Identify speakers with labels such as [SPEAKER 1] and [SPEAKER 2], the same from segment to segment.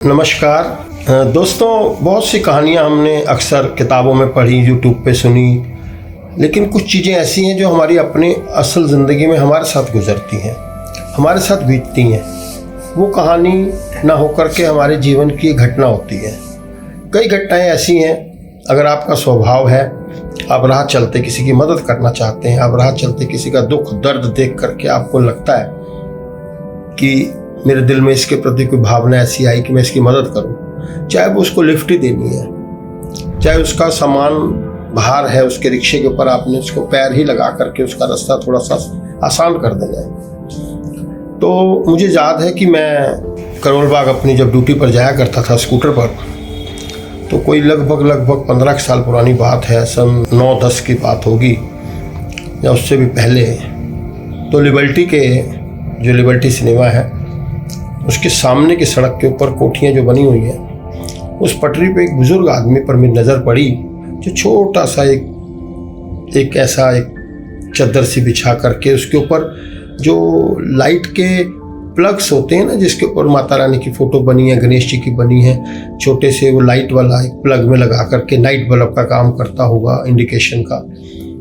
[SPEAKER 1] नमस्कार दोस्तों, बहुत सी कहानियाँ हमने अक्सर किताबों में पढ़ी, यूट्यूब पे सुनी, लेकिन कुछ चीज़ें ऐसी हैं जो हमारी अपनी असल ज़िंदगी में हमारे साथ गुजरती हैं, हमारे साथ बीतती हैं। वो कहानी ना होकर के हमारे जीवन की घटना होती है। कई घटनाएं ऐसी हैं, अगर आपका स्वभाव है, आप राह चलते किसी की मदद करना चाहते हैं, आप राह चलते किसी का दुख दर्द देख करके आपको लगता है कि मेरे दिल में इसके प्रति कोई भावना ऐसी आई कि मैं इसकी मदद करूं, चाहे वो उसको लिफ्ट ही देनी है, चाहे उसका सामान बाहर है, उसके रिक्शे के ऊपर आपने उसको पैर ही लगा करके उसका रास्ता थोड़ा सा आसान कर देना है। तो मुझे याद है कि मैं करोल बाग अपनी जब ड्यूटी पर जाया करता था स्कूटर पर, तो कोई लगभग 15 साल पुरानी बात है, सन 9-10 की बात होगी या उससे भी पहले। तो लिबर्टी सिनेमा है, उसके सामने की सड़क के ऊपर कोठियाँ जो बनी हुई हैं, उस पटरी पे एक बुजुर्ग आदमी पर मेरी नज़र पड़ी जो छोटा सा एक ऐसा चद्दर सी बिछा करके उसके ऊपर जो लाइट के प्लग्स होते हैं ना, जिसके ऊपर माता रानी की फ़ोटो बनी है, गणेश जी की बनी है, छोटे से वो लाइट वाला एक प्लग में लगा करके नाइट बल्ब का काम करता होगा, इंडिकेशन का।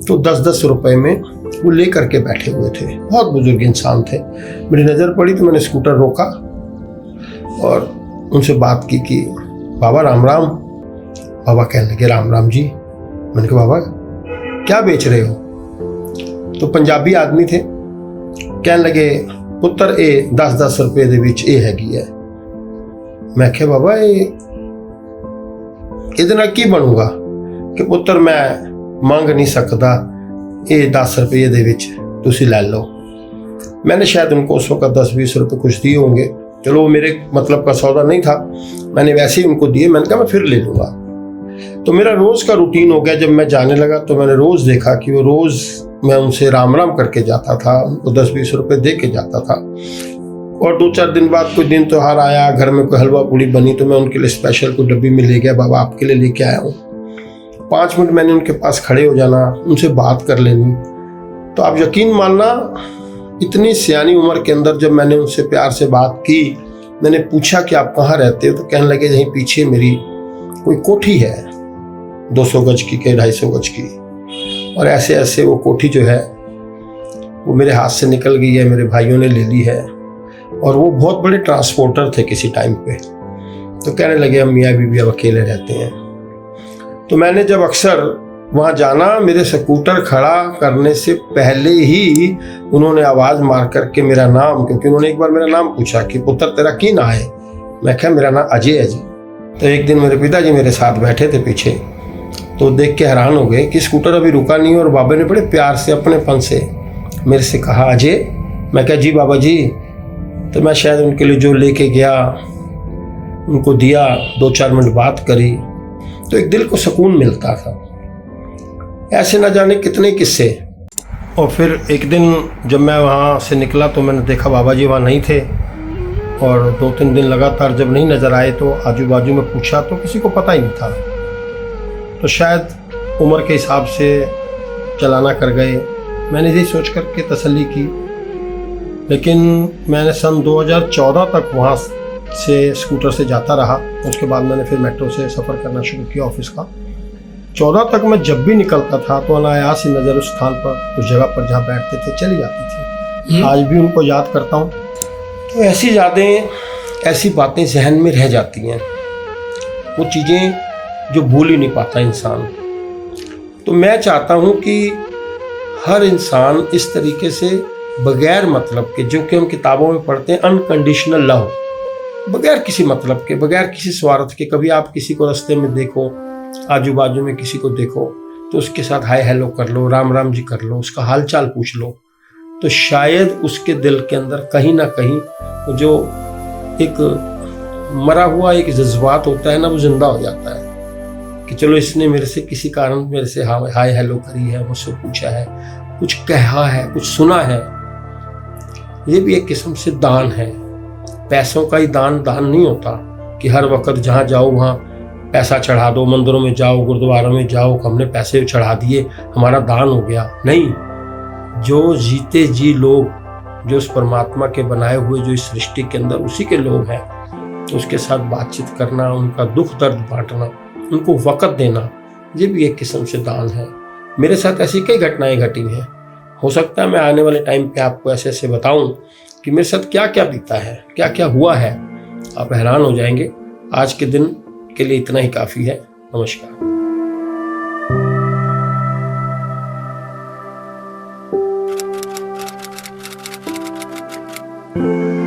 [SPEAKER 1] तो 10-10 रुपए में वो ले करके बैठे हुए थे, बहुत बुजुर्ग इंसान थे। मेरी नज़र पड़ी तो मैंने स्कूटर रोका और उनसे बात की कि बाबा राम राम। बाबा कहने लगे राम राम जी। मैंने कहा बाबा क्या बेच रहे हो? तो पंजाबी आदमी थे, कहने लगे पुत्र ए 10-10 रुपए दे विच ए हैगी है। मैं कहा बाबा ਇਹਦੇ ਨਾਲ ਕੀ ਬਣੂਗਾ कि पुत्र मैं ਮੰਗ नहीं सकता, ये 10 रुपये दे विच तुसी ले लो। मैंने शायद उनको उस वक्त 10-20 रुपये कुछ दिए होंगे, चलो वो मेरे मतलब का सौदा नहीं था, मैंने वैसे ही उनको दिए। मैंने कहा मैं फिर ले लूँगा। तो मेरा रोज़ का रूटीन हो गया। जब मैं जाने लगा तो मैंने रोज़ देखा कि वो रोज़ मैं उनसे राम राम करके जाता था, उनको 10-20 रुपये दे के जाता था। और 2-4 दिन बाद कोई दिन त्योहार आया, घर में कोई हलवा पूड़ी बनी तो मैं उनके लिए स्पेशल कोई डब्बी में ले गया, बाबा आपके लिए लेके आया हूँ। 5 मिनट मैंने उनके पास खड़े हो जाना, उनसे बात कर लेनी। तो आप यकीन मानना, इतनी सियानी उम्र के अंदर जब मैंने उनसे प्यार से बात की, मैंने पूछा कि आप कहाँ रहते हो, तो कहने लगे यहीं पीछे मेरी कोई कोठी है 200 गज की के 250 गज की। और ऐसे ऐसे वो कोठी जो है वो मेरे हाथ से निकल गई है, मेरे भाइयों ने ले ली है। और वो बहुत बड़े ट्रांसपोर्टर थे किसी टाइम पे। तो कहने लगे हम मियाँ बीवी अब अकेले रहते हैं। तो मैंने जब अक्सर वहाँ जाना, मेरे स्कूटर खड़ा करने से पहले ही उन्होंने आवाज़ मार करके मेरा नाम, क्योंकि उन्होंने एक बार मेरा नाम पूछा कि पुत्र तेरा की ना है। मैं कहा मेरा नाम अजय है जी। तो एक दिन मेरे पिताजी मेरे साथ बैठे थे पीछे, तो देख के हैरान हो गए कि स्कूटर अभी रुका नहीं और बाबा ने बड़े प्यार से अपनेपन से मेरे से कहा अजय। मैं कहा जी बाबा जी। तो मैं शायद उनके लिए जो लेके गया उनको दिया, 2-4 मिनट बात करी, तो एक दिल को सुकून मिलता था। ऐसे न जाने कितने किस्से। और फिर एक दिन जब मैं वहाँ से निकला तो मैंने देखा बाबा जी वहाँ नहीं थे। और 2-3 दिन लगातार जब नहीं नज़र आए तो आजू बाजू में पूछा तो किसी को पता ही नहीं था। तो शायद उम्र के हिसाब से चलाना कर गए, मैंने यही सोच कर के तसल्ली की। लेकिन मैंने सन 2014 तक वहाँ से स्कूटर से जाता रहा। उसके बाद मैंने फिर मेट्रो से सफ़र करना शुरू किया ऑफिस का। 14 तक मैं जब भी निकलता था तो अनायास ही नज़र उस स्थान पर, उस जगह पर जहाँ बैठते थे चली जाती थी। आज भी उनको याद करता हूँ। तो ऐसी यादें, ऐसी बातें जहन में रह जाती हैं, वो चीज़ें जो भूल ही नहीं पाता इंसान। तो मैं चाहता हूँ कि हर इंसान इस तरीके से बगैर मतलब के, जो कि हम किताबों में पढ़ते हैं अनकंडीशनल लव, बगैर किसी मतलब के, बगैर किसी स्वार्थ के, कभी आप किसी को रास्ते में देखो, आजू बाजू में किसी को देखो तो उसके साथ हाय हेलो कर लो, राम राम जी कर लो, उसका हाल चाल पूछ लो, तो शायद उसके दिल के अंदर कहीं ना कहीं जो एक मरा हुआ एक जज्बात होता है ना, वो जिंदा हो जाता है कि चलो इसने मेरे से किसी कारण मेरे से हाय हेलो करी है, मुझसे पूछा है, कुछ कहा है, कुछ सुना है। ये भी एक किस्म से दान है। पैसों का ही दान नहीं होता कि हर वक्त जहाँ जाओ वहाँ पैसा चढ़ा दो, मंदिरों में जाओ, गुरुद्वारों में जाओ, हमने पैसे चढ़ा दिए हमारा दान हो गया। नहीं, जो जीते जी लोग, जो उस परमात्मा के बनाए हुए जो इस सृष्टि के अंदर उसी के लोग हैं, उसके साथ बातचीत करना, उनका दुख दर्द बांटना, उनको वक़्त देना, ये भी एक किस्म से दान है। मेरे साथ ऐसी कई घटनाएं घटी हैं। हो सकता है मैं आने वाले टाइम पे आपको ऐसे ऐसे बताऊं कि मेरे साथ क्या क्या बीता है, क्या क्या हुआ है। आप हैरान हो जाएंगे। आज के दिन के लिए इतना ही काफ़ी है। नमस्कार।
[SPEAKER 2] thank you